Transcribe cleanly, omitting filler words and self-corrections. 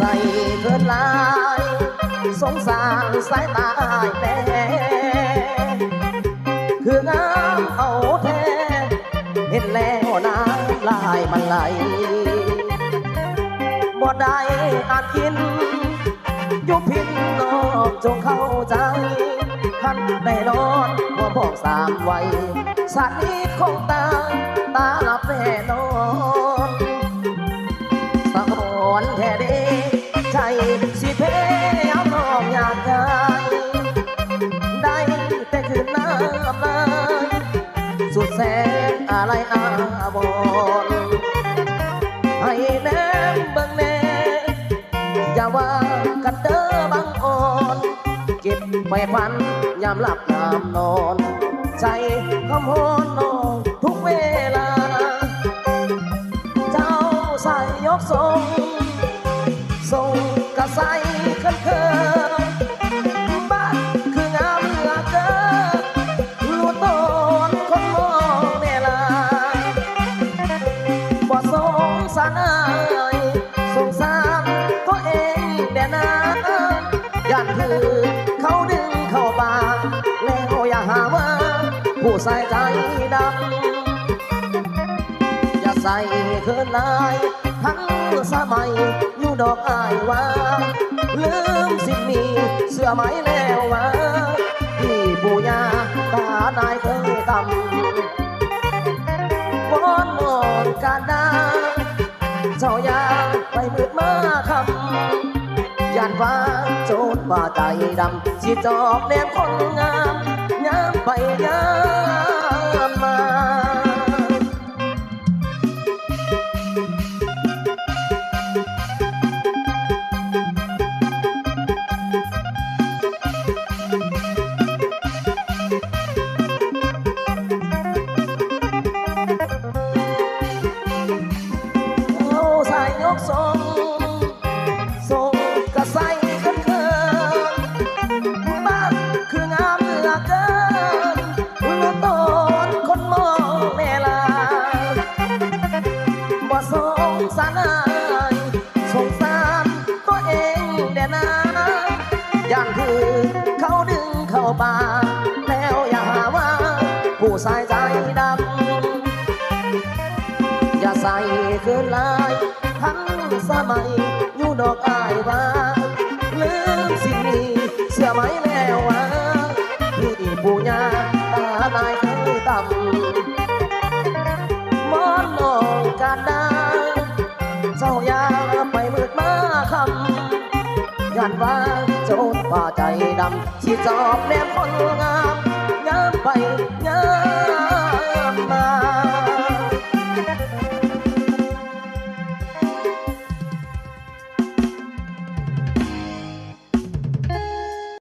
ส่เกินลายสงสารสายตาแต่คืองามเอาแท้เห็นแล้วน้ำลายมันไหลบ่ได้อาจกินยุบพินนอกจงเข้าใจท่านได้นอนหัวบอก3 วัยสัตว์นี้คงตายตาหลับแน่นอนสะอ่อนแท้เด้ใจสิเพเอาน้องอยากได้ได้แต่คืนน้ำลายสุดแสนอะไรอาวรให้แนมเบิ่งแน่อย่าว่ากันเด้อบังอ่อนเก็บไปฝันยามหลับยามนอนใจคำฮอนน้องทุกเวลาเจ้าใส่ยกทรงกระใสเคินบ้านคืองามเหลือเกินรู้ตนคนมองแน่ลาบ่สงสารสงสารตัวเองแด่นาย่านคือเขาดึงเข้าป่าแล้วอย่าหาว่าผู้ใส่ใจดำอย่าใส่เคินลายทั้งสมัยอยู่ดอกอายว่าลืมสิ่งมีเสื้อไหมแล้วว่าที่ปู่ย่าตานายเคยทำวอนมองการดาเจ้ายาไปมืดมาคำย่านฟ้าโจรว่าใจดำสิจอบแนมคนงามย้ำไปย้ำมาส่งกระใสเคินบ้านคืองามเหลือเกินรู้ตนคนมองแน่ลาบ่สงสารสงสารตัวเองแด่นาย่านคือเขาดึงเข้าป่าแล้วอย่าหาว่าผู้ใส่ใจดำอย่าใส่คืนลายทั้งสมัยอยู่ดอกอายว่าลืมสิ่งนี้เสื้อไหมแล้วว่าที่ปู่ย่าตานายเคยตำมอนนองการดาเจ้ายาไปมืดมาคำย่านว่าโจรป่าใจดำที่จอบแนมคนงาม